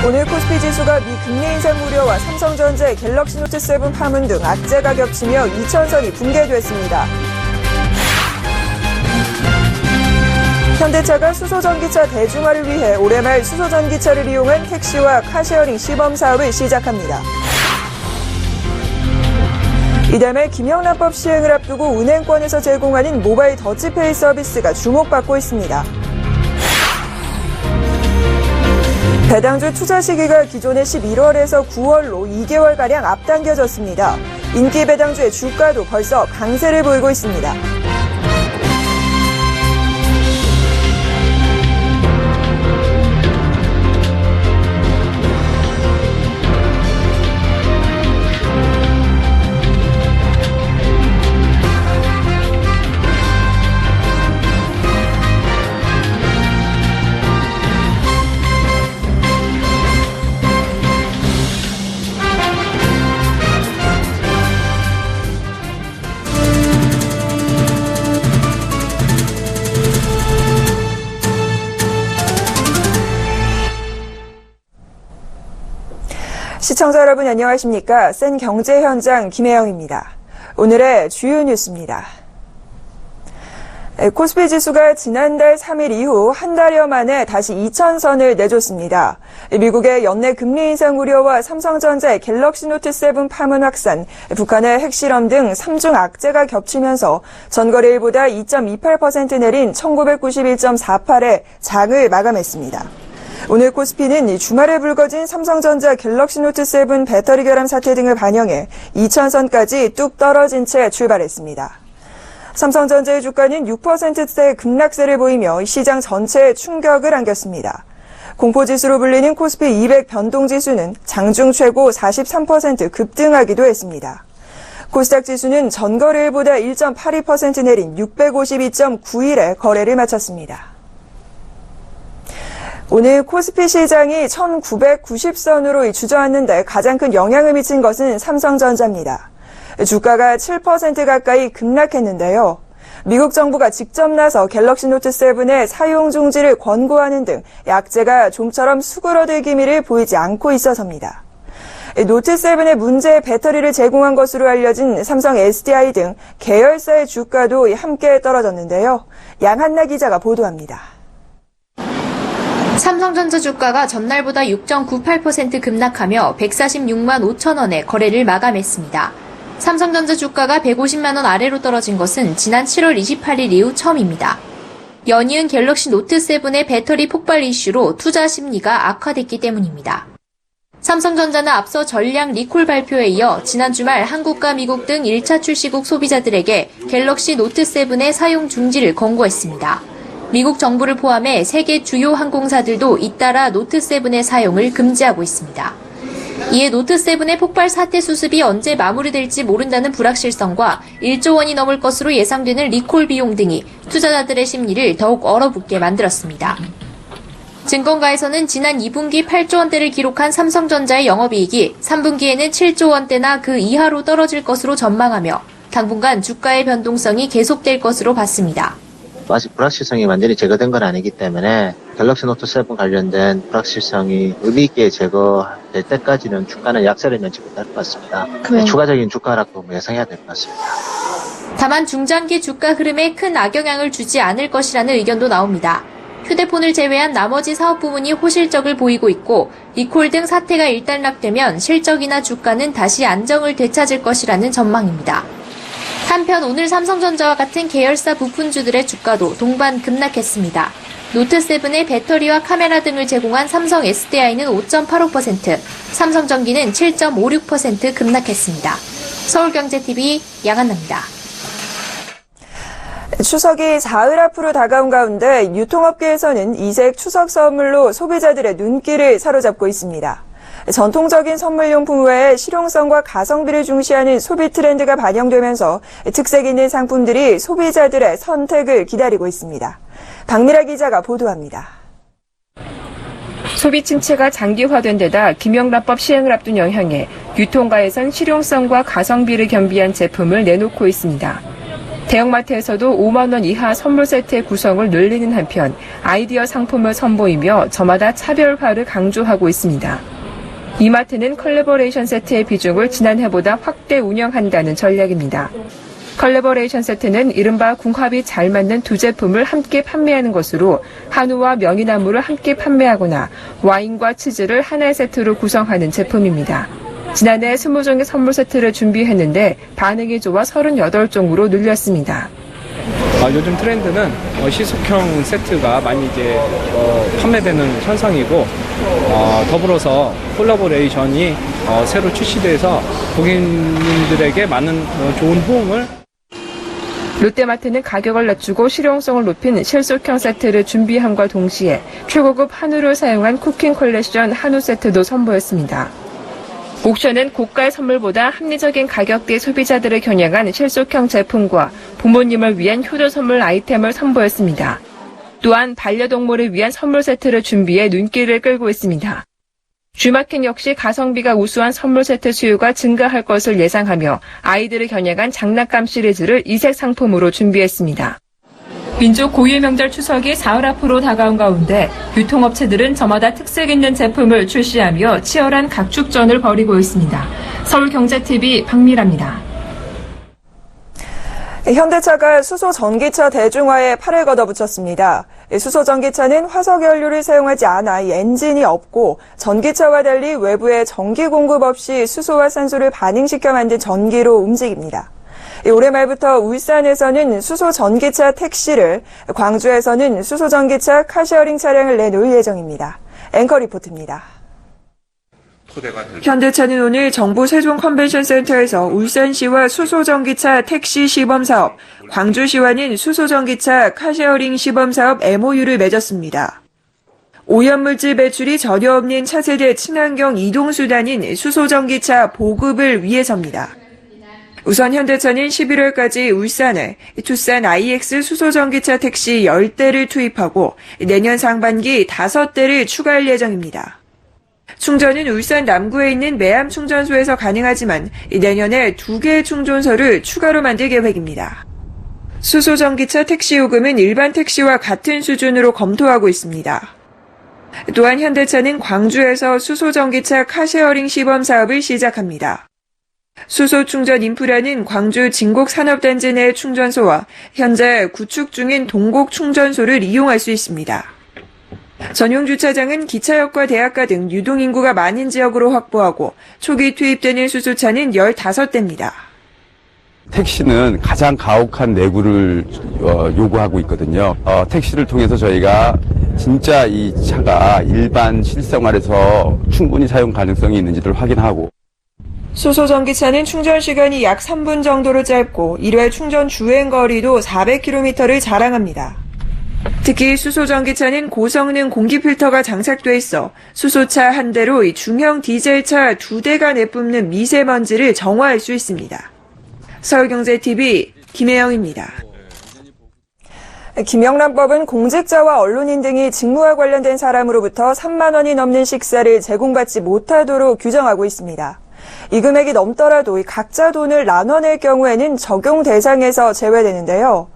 오늘 코스피 지수가 미 금리 인상 우려와 삼성전자의 갤럭시 노트 7 파문 등 악재가 겹치며 2천선이 붕괴됐습니다. 현대차가 수소전기차 대중화를 위해 올해 말 수소전기차를 이용한 택시와 카쉐어링 시범 사업을 시작합니다. 이달말 김영란법 시행을 앞두고 은행권에서 제공하는 모바일 더치페이 서비스가 주목받고 있습니다. 배당주 투자 시기가 기존의 11월에서 9월로 2개월가량 앞당겨졌습니다. 인기 배당주의 주가도 벌써 강세를 보이고 있습니다. 시청자 여러분 안녕하십니까? 센 경제 현장 김혜영입니다. 오늘의 주요 뉴스입니다. 코스피 지수가 지난달 3일 이후 한 달여 만에 다시 2천선을 내줬습니다. 미국의 연내 금리 인상 우려와 삼성전자의 갤럭시 노트 7 파문 확산, 북한의 핵실험 등 3중 악재가 겹치면서 전거래일보다 2.28% 내린 1991.48에 장을 마감했습니다. 오늘 코스피는 주말에 불거진 삼성전자 갤럭시 노트 7 배터리 결함 사태 등을 반영해 2천선까지 뚝 떨어진 채 출발했습니다. 삼성전자의 주가는 6%대 급락세를 보이며 시장 전체에 충격을 안겼습니다. 공포지수로 불리는 코스피 200 변동지수는 장중 최고 43% 급등하기도 했습니다. 코스닥 지수는 전거래일보다 1.82% 내린 652.91에 거래를 마쳤습니다. 오늘 코스피 시장이 1990선으로 주저앉는데 가장 큰 영향을 미친 것은 삼성전자입니다. 주가가 7% 가까이 급락했는데요. 미국 정부가 직접 나서 갤럭시 노트 7의 사용 중지를 권고하는 등 약재가 좀처럼 수그러들 기미를 보이지 않고 있어서입니다. 노트 7의 문제의 배터리를 제공한 것으로 알려진 삼성 SDI 등 계열사의 주가도 함께 떨어졌는데요. 양한나 기자가 보도합니다. 삼성전자 주가가 전날보다 6.98% 급락하며 146만 5천 원에 거래를 마감했습니다. 삼성전자 주가가 150만 원 아래로 떨어진 것은 지난 7월 28일 이후 처음입니다. 연이은 갤럭시 노트 7의 배터리 폭발 이슈로 투자 심리가 악화됐기 때문입니다. 삼성전자는 앞서 전량 리콜 발표에 이어 지난 주말 한국과 미국 등 1차 출시국 소비자들에게 갤럭시 노트 7의 사용 중지를 권고했습니다. 미국 정부를 포함해 세계 주요 항공사들도 잇따라 노트 7의 사용을 금지하고 있습니다. 이에 노트 7의 폭발 사태 수습이 언제 마무리될지 모른다는 불확실성과 1조 원이 넘을 것으로 예상되는 리콜 비용 등이 투자자들의 심리를 더욱 얼어붙게 만들었습니다. 증권가에서는 지난 2분기 8조 원대를 기록한 삼성전자의 영업이익이 3분기에는 7조 원대나 그 이하로 떨어질 것으로 전망하며 당분간 주가의 변동성이 계속될 것으로 봤습니다. 아직 불확실성이 완전히 제거된 건 아니기 때문에 갤럭시 노트 7 관련된 불확실성이 의미 있게 제거될 때까지는 주가는 약세를 면치 못할 것 같습니다. 추가적인 주가 하락도 예상해야 될 것 같습니다. 다만 중장기 주가 흐름에 큰 악영향을 주지 않을 것이라는 의견도 나옵니다. 휴대폰을 제외한 나머지 사업 부문이 호실적을 보이고 있고 리콜 등 사태가 일단락되면 실적이나 주가는 다시 안정을 되찾을 것이라는 전망입니다. 한편 오늘 삼성전자와 같은 계열사 부품주들의 주가도 동반 급락했습니다. 노트 7의 배터리와 카메라 등을 제공한 삼성 SDI는 5.85%, 삼성전기는 7.56% 급락했습니다. 서울경제TV 양한나입니다. 추석이 사흘 앞으로 다가온 가운데 유통업계에서는 이색 추석 선물로 소비자들의 눈길을 사로잡고 있습니다. 전통적인 선물용품 외에 실용성과 가성비를 중시하는 소비 트렌드가 반영되면서 특색 있는 상품들이 소비자들의 선택을 기다리고 있습니다. 박미라 기자가 보도합니다. 소비 침체가 장기화된 데다 김영란법 시행을 앞둔 영향에 유통가에선 실용성과 가성비를 겸비한 제품을 내놓고 있습니다. 대형마트에서도 5만 원 이하 선물 세트의 구성을 늘리는 한편 아이디어 상품을 선보이며 저마다 차별화를 강조하고 있습니다. 이마트는 컬래버레이션 세트의 비중을 지난해보다 확대 운영한다는 전략입니다. 컬래버레이션 세트는 이른바 궁합이 잘 맞는 두 제품을 함께 판매하는 것으로 한우와 명이나물을 함께 판매하거나 와인과 치즈를 하나의 세트로 구성하는 제품입니다. 지난해 20종의 선물 세트를 준비했는데 반응이 좋아 38종으로 늘렸습니다. 요즘 트렌드는 시속형 세트가 많이 이제 판매되는 현상이고 더불어서 콜라보레이션이 새로 출시돼서 고객님들에게 많은 좋은 호응을. 롯데마트는 가격을 낮추고 실용성을 높인 실속형 세트를 준비함과 동시에 최고급 한우를 사용한 쿠킹 컬렉션 한우 세트도 선보였습니다. 옥션은 고가의 선물보다 합리적인 가격대의 소비자들을 겨냥한 실속형 제품과 부모님을 위한 효도 선물 아이템을 선보였습니다. 또한 반려동물을 위한 선물 세트를 준비해 눈길을 끌고 있습니다. G마켓 역시 가성비가 우수한 선물 세트 수요가 증가할 것을 예상하며 아이들을 겨냥한 장난감 시리즈를 이색 상품으로 준비했습니다. 민족 고유의 명절 추석이 사흘 앞으로 다가온 가운데 유통업체들은 저마다 특색 있는 제품을 출시하며 치열한 각축전을 벌이고 있습니다. 서울경제TV 박미라입니다. 현대차가 수소전기차 대중화에 팔을 걷어붙였습니다. 수소전기차는 화석연료를 사용하지 않아 엔진이 없고 전기차와 달리 외부의 전기 공급 없이 수소와 산소를 반응시켜 만든 전기로 움직입니다. 올해 말부터 울산에서는 수소전기차 택시를, 광주에서는 수소전기차 카쉐어링 차량을 내놓을 예정입니다. 앵커 리포트입니다. 현대차는 오늘 정부 세종 컨벤션센터에서 울산시와 수소전기차 택시 시범사업, 광주시와는 수소전기차 카쉐어링 시범사업 MOU를 맺었습니다. 오염물질 배출이 전혀 없는 차세대 친환경 이동수단인 수소전기차 보급을 위해서입니다. 우선 현대차는 11월까지 울산에 투싼 IX 수소전기차 택시 10대를 투입하고 내년 상반기 5대를 추가할 예정입니다. 충전은 울산 남구에 있는 매암 충전소에서 가능하지만 내년에 2개의 충전소를 추가로 만들 계획입니다. 수소전기차 택시 요금은 일반 택시와 같은 수준으로 검토하고 있습니다. 또한 현대차는 광주에서 수소전기차 카쉐어링 시범 사업을 시작합니다. 수소 충전 인프라는 광주 진곡산업단지 내 충전소와 현재 구축 중인 동곡 충전소를 이용할 수 있습니다. 전용 주차장은 기차역과 대학가 등 유동인구가 많은 지역으로 확보하고 초기 투입되는 수소차는 15대입니다. 택시는 가장 가혹한 내구를 요구하고 있거든요. 택시를 통해서 저희가 진짜 이 차가 일반 실생활에서 충분히 사용 가능성이 있는지를 확인하고. 수소전기차는 충전 시간이 약 3분 정도로 짧고 1회 충전 주행 거리도 400km를 자랑합니다. 특히 수소전기차는 고성능 공기 필터가 장착돼 있어 수소차 한 대로 중형 디젤차 2대가 내뿜는 미세먼지를 정화할 수 있습니다. 서울경제TV 김혜영입니다. 김영란법은 공직자와 언론인 등이 직무와 관련된 사람으로부터 3만 원이 넘는 식사를 제공받지 못하도록 규정하고 있습니다. 이 금액이 넘더라도 각자 돈을 나눠낼 경우에는 적용 대상에서 제외되는데요.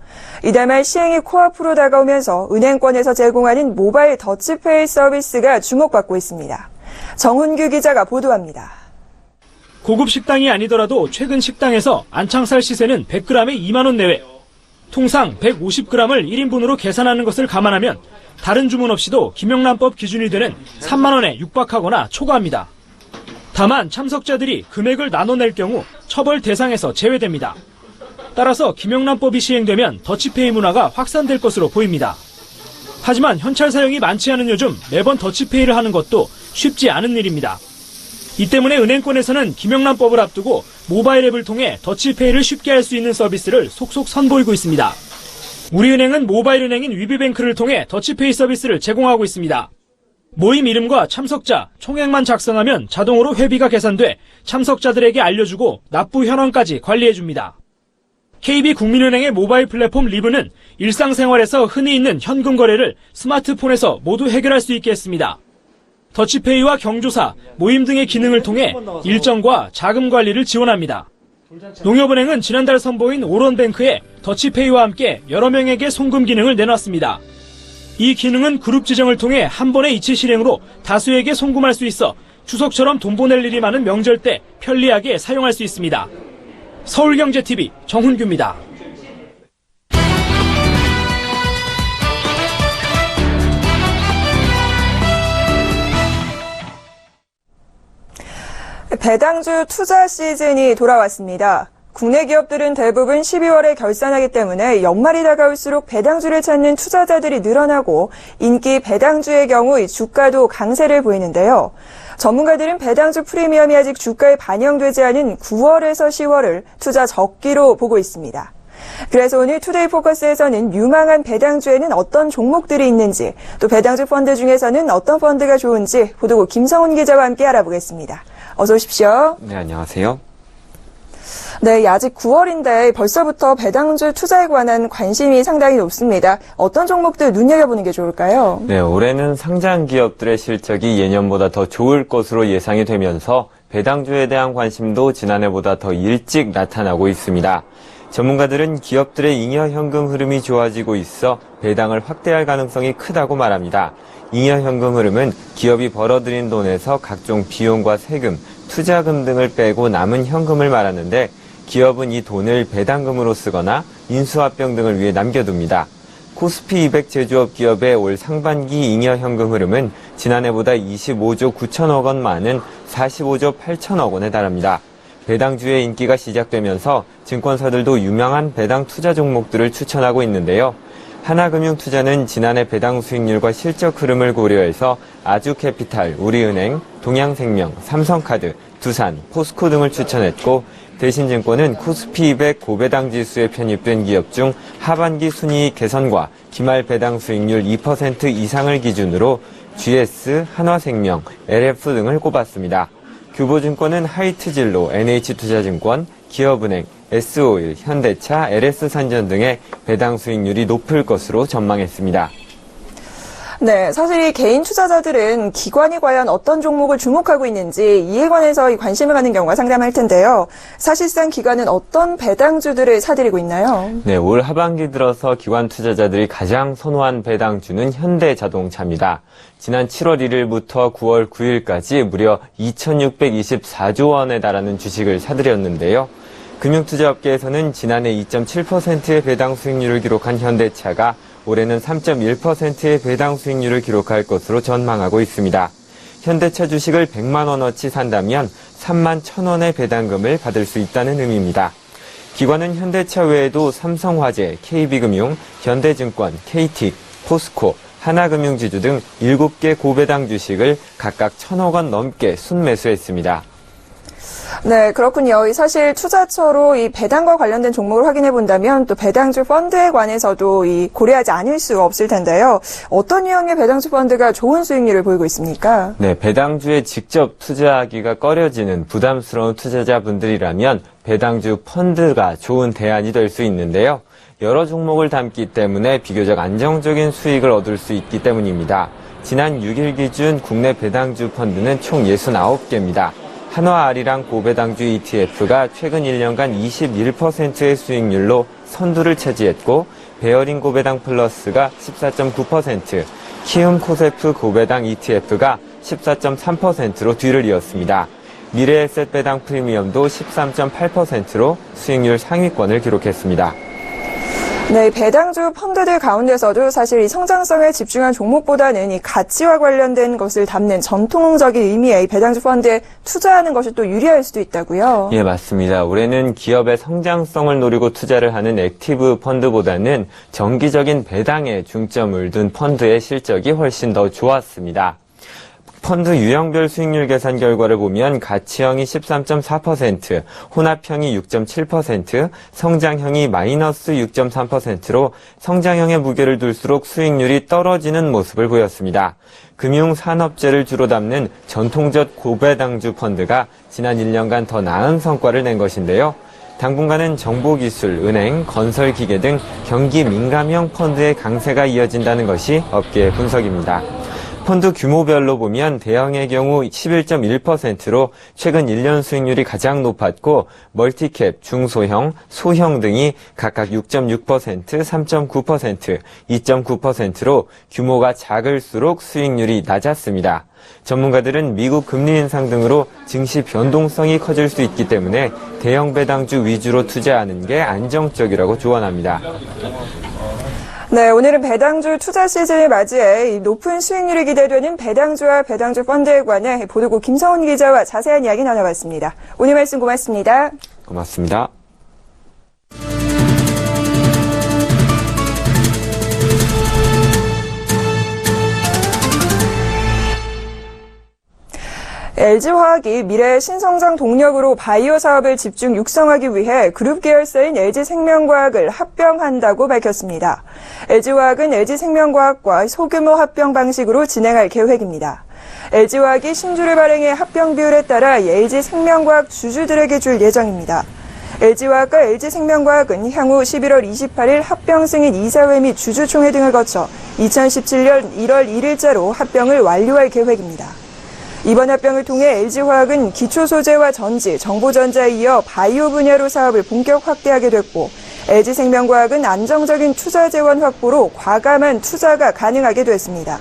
이달 말 시행이 코앞으로 다가오면서 은행권에서 제공하는 모바일 더치페이 서비스가 주목받고 있습니다. 정훈규 기자가 보도합니다. 고급 식당이 아니더라도 최근 식당에서 안창살 시세는 100g에 2만 원 내외. 통상 150g을 1인분으로 계산하는 것을 감안하면 다른 주문 없이도 김영란법 기준이 되는 3만 원에 육박하거나 초과합니다. 다만 참석자들이 금액을 나눠낼 경우 처벌 대상에서 제외됩니다. 따라서 김영란법이 시행되면 더치페이 문화가 확산될 것으로 보입니다. 하지만 현찰 사용이 많지 않은 요즘 매번 더치페이를 하는 것도 쉽지 않은 일입니다. 이 때문에 은행권에서는 김영란법을 앞두고 모바일 앱을 통해 더치페이를 쉽게 할 수 있는 서비스를 속속 선보이고 있습니다. 우리은행은 모바일 은행인 위비뱅크를 통해 더치페이 서비스를 제공하고 있습니다. 모임 이름과 참석자, 총액만 작성하면 자동으로 회비가 계산돼 참석자들에게 알려주고 납부 현황까지 관리해줍니다. KB국민은행의 모바일 플랫폼 리브는 일상생활에서 흔히 있는 현금 거래를 스마트폰에서 모두 해결할 수 있게 했습니다. 더치페이와 경조사, 모임 등의 기능을 통해 일정과 자금 관리를 지원합니다. 농협은행은 지난달 선보인 오런뱅크에 더치페이와 함께 여러 명에게 송금 기능을 내놨습니다. 이 기능은 그룹 지정을 통해 한 번의 이체 실행으로 다수에게 송금할 수 있어 추석처럼 돈 보낼 일이 많은 명절 때 편리하게 사용할 수 있습니다. 서울경제TV 정훈규입니다. 배당주 투자 시즌이 돌아왔습니다. 국내 기업들은 대부분 12월에 결산하기 때문에 연말이 다가올수록 배당주를 찾는 투자자들이 늘어나고 인기 배당주의 경우 이 주가도 강세를 보이는데요. 전문가들은 배당주 프리미엄이 아직 주가에 반영되지 않은 9월에서 10월을 투자 적기로 보고 있습니다. 그래서 오늘 투데이 포커스에서는 유망한 배당주에는 어떤 종목들이 있는지, 또 배당주 펀드 중에서는 어떤 펀드가 좋은지 보도국 김성훈 기자와 함께 알아보겠습니다. 어서 오십시오. 네, 안녕하세요. 네, 아직 9월인데 벌써부터 배당주 투자에 관한 관심이 상당히 높습니다. 어떤 종목들 눈여겨보는 게 좋을까요? 네, 올해는 상장 기업들의 실적이 예년보다 더 좋을 것으로 예상이 되면서 배당주에 대한 관심도 지난해보다 더 일찍 나타나고 있습니다. 전문가들은 기업들의 잉여 현금 흐름이 좋아지고 있어 배당을 확대할 가능성이 크다고 말합니다. 잉여 현금 흐름은 기업이 벌어들인 돈에서 각종 비용과 세금, 투자금 등을 빼고 남은 현금을 말하는데 기업은 이 돈을 배당금으로 쓰거나 인수합병 등을 위해 남겨둡니다. 코스피 200 제조업 기업의 올 상반기 잉여 현금 흐름은 지난해보다 25조 9천억 원 많은 45조 8천억 원에 달합니다. 배당주의 인기가 시작되면서 증권사들도 유명한 배당 투자 종목들을 추천하고 있는데요. 하나금융투자는 지난해 배당 수익률과 실적 흐름을 고려해서 아주캐피탈, 우리은행, 동양생명, 삼성카드, 두산, 포스코 등을 추천했고 대신증권은 코스피 200 고배당 지수에 편입된 기업 중 하반기 순이익 개선과 기말 배당 수익률 2% 이상을 기준으로 GS, 한화생명, LF 등을 꼽았습니다. 교보증권은 하이트진로, NH투자증권, 기업은행, S-오일, 현대차, LS산전 등의 배당 수익률이 높을 것으로 전망했습니다. 네, 사실 이 개인 투자자들은 기관이 과연 어떤 종목을 주목하고 있는지 이에 관해서 관심을 갖는 경우가 상당할 텐데요. 사실상 기관은 어떤 배당주들을 사들이고 있나요? 네, 올 하반기 들어서 기관 투자자들이 가장 선호한 배당주는 현대자동차입니다. 지난 7월 1일부터 9월 9일까지 무려 2,624조 원에 달하는 주식을 사들였는데요. 금융투자업계에서는 지난해 2.7%의 배당 수익률을 기록한 현대차가 올해는 3.1%의 배당 수익률을 기록할 것으로 전망하고 있습니다. 현대차 주식을 100만 원어치 산다면 3만 1,000원의 배당금을 받을 수 있다는 의미입니다. 기관은 현대차 외에도 삼성화재, KB금융, 현대증권, KT, 포스코, 하나금융지주 등 7개 고배당 주식을 각각 1,000억 원 넘게 순매수했습니다. 네, 그렇군요. 사실 투자처로 이 배당과 관련된 종목을 확인해 본다면 또 배당주 펀드에 관해서도 고려하지 않을 수 없을 텐데요. 어떤 유형의 배당주 펀드가 좋은 수익률을 보이고 있습니까? 네, 배당주에 직접 투자하기가 꺼려지는 부담스러운 투자자분들이라면 배당주 펀드가 좋은 대안이 될 수 있는데요. 여러 종목을 담기 때문에 비교적 안정적인 수익을 얻을 수 있기 때문입니다. 지난 6일 기준 국내 배당주 펀드는 총 69개입니다. 한화아리랑 고배당주 ETF가 최근 1년간 21%의 수익률로 선두를 차지했고 베어링 고배당 플러스가 14.9%, 키움 코세프 고배당 ETF가 14.3%로 뒤를 이었습니다. 미래에셋 배당 프리미엄도 13.8%로 수익률 상위권을 기록했습니다. 네, 배당주 펀드들 가운데서도 사실 이 성장성에 집중한 종목보다는 이 가치와 관련된 것을 담는 전통적인 의미의 이 배당주 펀드에 투자하는 것이 또 유리할 수도 있다고요? 예, 맞습니다. 올해는 기업의 성장성을 노리고 투자를 하는 액티브 펀드보다는 정기적인 배당에 중점을 둔 펀드의 실적이 훨씬 더 좋았습니다. 펀드 유형별 수익률 계산 결과를 보면 가치형이 13.4%, 혼합형이 6.7%, 성장형이 마이너스 6.3%로 성장형에 무게를 둘수록 수익률이 떨어지는 모습을 보였습니다. 금융산업재를 주로 담는 전통적 고배당주 펀드가 지난 1년간 더 나은 성과를 낸 것인데요. 당분간은 정보기술, 은행, 건설기계 등 경기 민감형 펀드의 강세가 이어진다는 것이 업계의 분석입니다. 펀드 규모별로 보면 대형의 경우 11.1%로 최근 1년 수익률이 가장 높았고 멀티캡, 중소형, 소형 등이 각각 6.6%, 3.9%, 2.9%로 규모가 작을수록 수익률이 낮았습니다. 전문가들은 미국 금리 인상 등으로 증시 변동성이 커질 수 있기 때문에 대형 배당주 위주로 투자하는 게 안정적이라고 조언합니다. 네, 오늘은 배당주 투자 시즌을 맞이해 높은 수익률이 기대되는 배당주와 배당주 펀드에 관해 보도국 김성훈 기자와 자세한 이야기 나눠봤습니다. 오늘 말씀 고맙습니다. 고맙습니다. LG화학이 미래의 신성장 동력으로 바이오 사업을 집중 육성하기 위해 그룹 계열사인 LG생명과학을 합병한다고 밝혔습니다. LG화학은 LG생명과학과 소규모 합병 방식으로 진행할 계획입니다. LG화학이 신주를 발행해 합병 비율에 따라 LG생명과학 주주들에게 줄 예정입니다. LG화학과 LG생명과학은 향후 11월 28일 합병 승인 이사회 및 주주총회 등을 거쳐 2017년 1월 1일자로 합병을 완료할 계획입니다. 이번 합병을 통해 LG화학은 기초소재와 전지, 정보전자에 이어 바이오 분야로 사업을 본격 확대하게 됐고 LG생명과학은 안정적인 투자 재원 확보로 과감한 투자가 가능하게 됐습니다.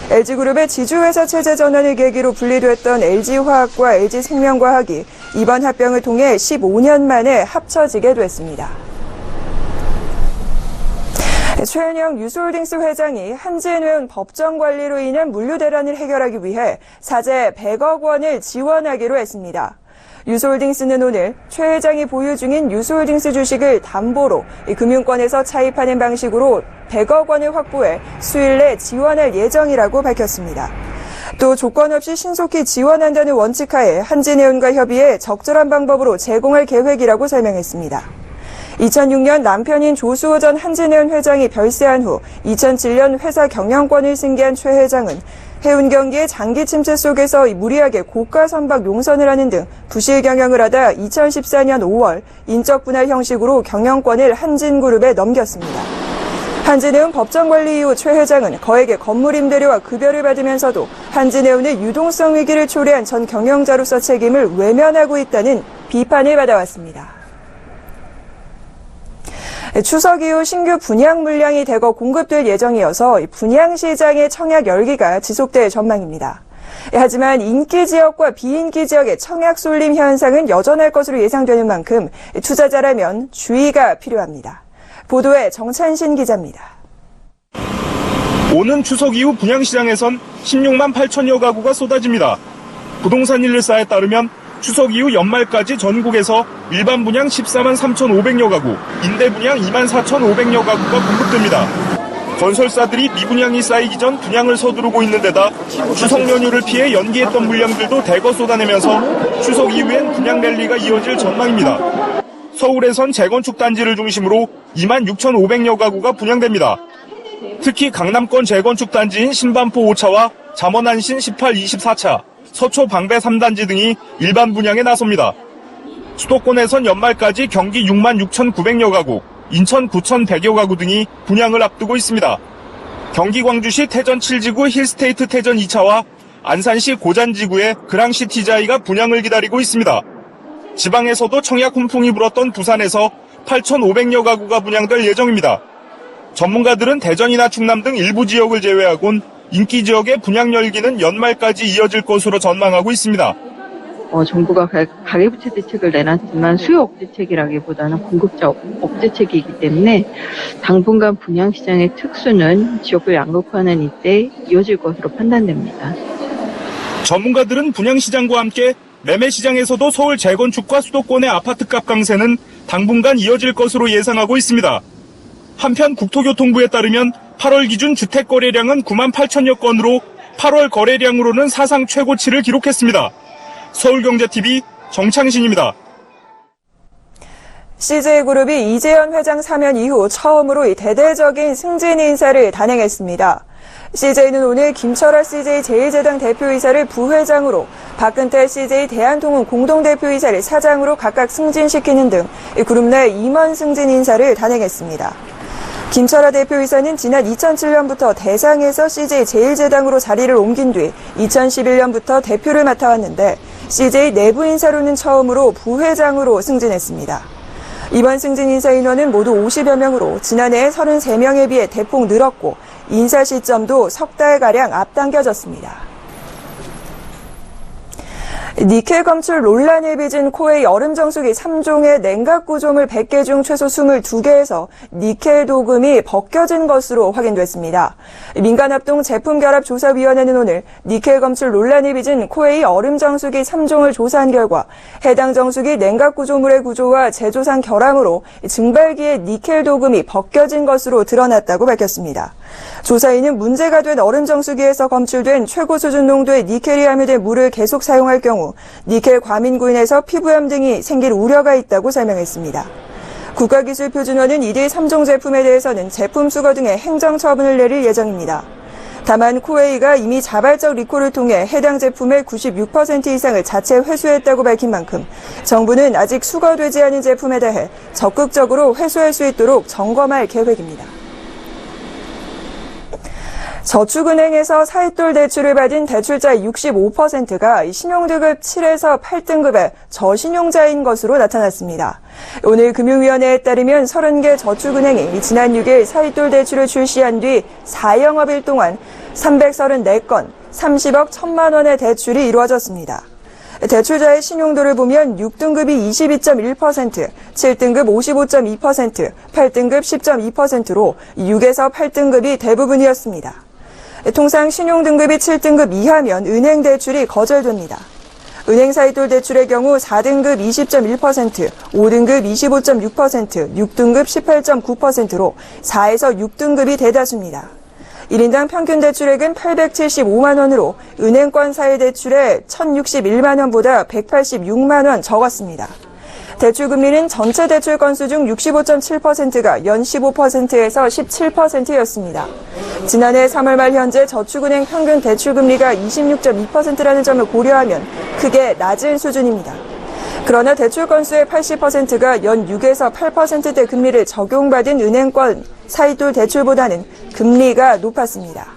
LG그룹의 지주회사 체제 전환을 계기로 분리됐던 LG화학과 LG생명과학이 이번 합병을 통해 15년 만에 합쳐지게 됐습니다. 최은영 유스홀딩스 회장이 한진해운 법정 관리로 인한 물류 대란을 해결하기 위해 사재 100억 원을 지원하기로 했습니다. 유스홀딩스는 오늘 최 회장이 보유 중인 유스홀딩스 주식을 담보로 금융권에서 차입하는 방식으로 100억 원을 확보해 수일 내 지원할 예정이라고 밝혔습니다. 또 조건 없이 신속히 지원한다는 원칙하에 한진해운과 협의해 적절한 방법으로 제공할 계획이라고 설명했습니다. 2006년 남편인 조수호 전 한진해운 회장이 별세한 후 2007년 회사 경영권을 승계한 최 회장은 해운 경기의 장기 침체 속에서 무리하게 고가 선박 용선을 하는 등 부실 경영을 하다 2014년 5월 인적 분할 형식으로 경영권을 한진그룹에 넘겼습니다. 한진해운 법정 관리 이후 최 회장은 거액의 건물 임대료와 급여를 받으면서도 한진해운의 유동성 위기를 초래한 전 경영자로서 책임을 외면하고 있다는 비판을 받아왔습니다. 추석 이후 신규 분양 물량이 대거 공급될 예정이어서 분양 시장의 청약 열기가 지속될 전망입니다. 하지만 인기 지역과 비인기 지역의 청약 쏠림 현상은 여전할 것으로 예상되는 만큼 투자자라면 주의가 필요합니다. 보도에 정찬신 기자입니다. 오는 추석 이후 분양시장에선 16만 8천여 가구가 쏟아집니다. 부동산 114에 따르면 추석 이후 연말까지 전국에서 일반 분양 14만 3,500여 가구, 임대 분양 2만 4,500여 가구가 공급됩니다. 건설사들이 미분양이 쌓이기 전 분양을 서두르고 있는 데다 추석 연휴를 피해 연기했던 물량들도 대거 쏟아내면서 추석 이후엔 분양 랠리가 이어질 전망입니다. 서울에선 재건축 단지를 중심으로 2만 6,500여 가구가 분양됩니다. 특히 강남권 재건축 단지인 신반포 5차와 잠원 안신 18, 24차, 서초 방배 3단지 등이 일반 분양에 나섭니다. 수도권에선 연말까지 경기 6만 6,900여 가구, 인천 9,100여 가구 등이 분양을 앞두고 있습니다. 경기 광주시 태전 7지구 힐스테이트 태전 2차와 안산시 고잔지구의 그랑시티자이가 분양을 기다리고 있습니다. 지방에서도 청약 훈풍이 불었던 부산에서 8,500여 가구가 분양될 예정입니다. 전문가들은 대전이나 충남 등 일부 지역을 제외하곤 인기 지역의 분양 열기는 연말까지 이어질 것으로 전망하고 있습니다. 정부가 가계부채 대책을 내놨지만 수요 억제책이라기보다는 공급자 억제책이기 때문에 당분간 분양시장의 특수는 지역을 양극화하는 이때 이어질 것으로 판단됩니다. 전문가들은 분양시장과 함께 매매시장에서도 서울 재건축과 수도권의 아파트값 강세는 당분간 이어질 것으로 예상하고 있습니다. 한편 국토교통부에 따르면 8월 기준 주택 거래량은 9만 8천여 건으로 8월 거래량으로는 사상 최고치를 기록했습니다. 서울경제TV 정창신입니다. CJ그룹이 이재현 회장 사면 이후 처음으로 대대적인 승진 인사를 단행했습니다. CJ는 오늘 김철아 CJ 제1재단 대표이사를 부회장으로, 박근태 CJ 대한통운 공동대표이사를 사장으로 각각 승진시키는 등 그룹 내 임원 승진 인사를 단행했습니다. 김철아 대표이사는 지난 2007년부터 대상에서 CJ 제1제당으로 자리를 옮긴 뒤 2011년부터 대표를 맡아왔는데 CJ 내부 인사로는 처음으로 부회장으로 승진했습니다. 이번 승진 인사 인원은 모두 50여 명으로 지난해 33명에 비해 대폭 늘었고 인사 시점도 석 달가량 앞당겨졌습니다. 니켈 검출 논란을 빚은 코웨이 얼음 정수기 3종의 냉각 구조물 100개 중 최소 22개에서 니켈 도금이 벗겨진 것으로 확인됐습니다. 민간합동 제품결합조사위원회는 오늘 니켈 검출 논란을 빚은 코웨이 얼음 정수기 3종을 조사한 결과 해당 정수기 냉각 구조물의 구조와 제조상 결함으로 증발기의 니켈 도금이 벗겨진 것으로 드러났다고 밝혔습니다. 조사인은 문제가 된 얼음 정수기에서 검출된 최고 수준 농도의 니켈이 함유된 물을 계속 사용할 경우 니켈 과민구 인해서 피부염 등이 생길 우려가 있다고 설명했습니다. 국가기술표준원은 이들 3종 제품에 대해서는 제품 수거 등의 행정처분을 내릴 예정입니다. 다만 코웨이가 이미 자발적 리콜을 통해 해당 제품의 96% 이상을 자체 회수했다고 밝힌 만큼 정부는 아직 수거되지 않은 제품에 대해 적극적으로 회수할 수 있도록 점검할 계획입니다. 저축은행에서 사익돌 대출을 받은 대출자의 65%가 신용등급 7에서 8등급의 저신용자인 것으로 나타났습니다. 오늘 금융위원회에 따르면 30개 저축은행이 지난 6일 사익돌 대출을 출시한 뒤 4영업일 동안 334건, 30억 1천만 원의 대출이 이루어졌습니다. 대출자의 신용도를 보면 6등급이 22.1%, 7등급 55.2%, 8등급 10.2%로 6에서 8등급이 대부분이었습니다. 통상 신용등급이 7등급 이하면 은행 대출이 거절됩니다. 은행 사익돌 대출의 경우 4등급 20.1%, 5등급 25.6%, 6등급 18.9%로 4에서 6등급이 대다수입니다. 1인당 평균 대출액은 875만 원으로 은행권 사이 대출의 1,061만 원보다 186만 원 적었습니다. 대출 금리는 전체 대출 건수 중 65.7%가 연 15%에서 17%였습니다. 지난해 3월 말 현재 저축은행 평균 대출 금리가 26.2%라는 점을 고려하면 크게 낮은 수준입니다. 그러나 대출 건수의 80%가 연 6에서 8%대 금리를 적용받은 은행권 사익돌 대출보다는 금리가 높았습니다.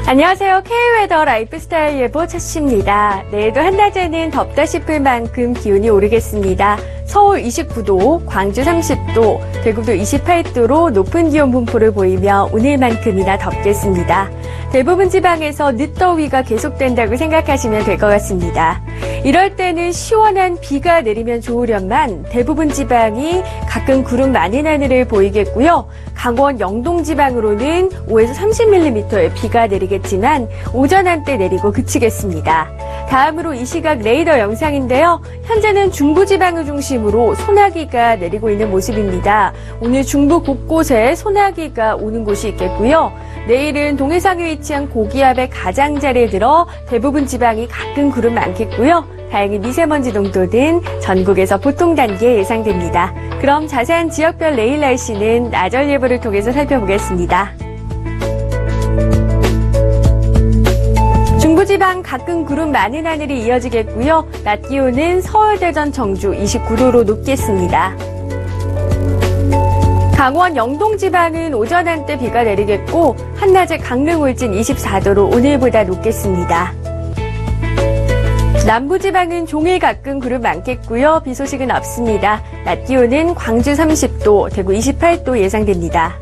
안녕하세요. K웨더 라이프스타일 예보 최씨입니다. 내일도 한낮에는 덥다 싶을 만큼 기온이 오르겠습니다. 서울 29도, 광주 30도, 대구도 28도로 높은 기온 분포를 보이며 오늘만큼이나 덥겠습니다. 대부분 지방에서 늦더위가 계속된다고 생각하시면 될 것 같습니다. 이럴 때는 시원한 비가 내리면 좋으련만 대부분 지방이 가끔 구름 많은 하늘을 보이겠고요. 강원 영동 지방으로는 5에서 30mm의 비가 내리겠지만 오전 한때 내리고 그치겠습니다. 다음으로 이 시각 레이더 영상인데요. 현재는 중부지방을 중심으로 소나기가 내리고 있는 모습입니다. 오늘 중부 곳곳에 소나기가 오는 곳이 있겠고요. 내일은 동해상에 위치한 고기압의 가장자리에 들어 대부분 지방이 가끔 구름 많겠고요. 다행히 미세먼지 농도는 전국에서 보통 단계 예상됩니다. 그럼 자세한 지역별 내일 날씨는 나절 예보를 통해서 살펴보겠습니다. 중부지방 가끔 구름 많은 하늘이 이어지겠고요. 낮 기온은 서울, 대전, 청주 29도로 높겠습니다. 강원 영동 지방은 오전 한때 비가 내리겠고 한낮에 강릉 울진 24도로 오늘보다 높겠습니다. 남부지방은 종일 가끔 구름 많겠고요. 비 소식은 없습니다. 낮 기온은 광주 30도, 대구 28도 예상됩니다.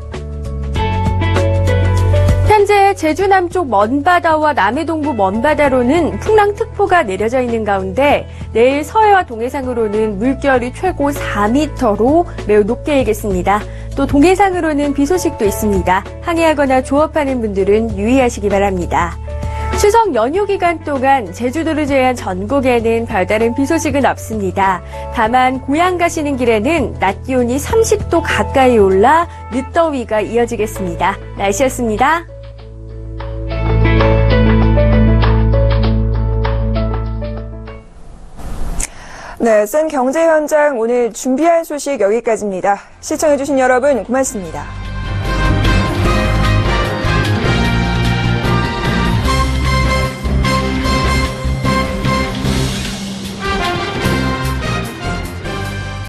현재 제주 남쪽 먼바다와 남해 동부 먼바다로는 풍랑특보가 내려져 있는 가운데 내일 서해와 동해상으로는 물결이 최고 4m로 매우 높게 일겠습니다. 또 동해상으로는 비 소식도 있습니다. 항해하거나 조업하는 분들은 유의하시기 바랍니다. 추석 연휴 기간 동안 제주도를 제외한 전국에는 별다른 비 소식은 없습니다. 다만 고향 가시는 길에는 낮 기온이 30도 가까이 올라 늦더위가 이어지겠습니다. 날씨였습니다. 네, 센 경제 현장 오늘 준비한 소식 여기까지입니다. 시청해주신 여러분 고맙습니다.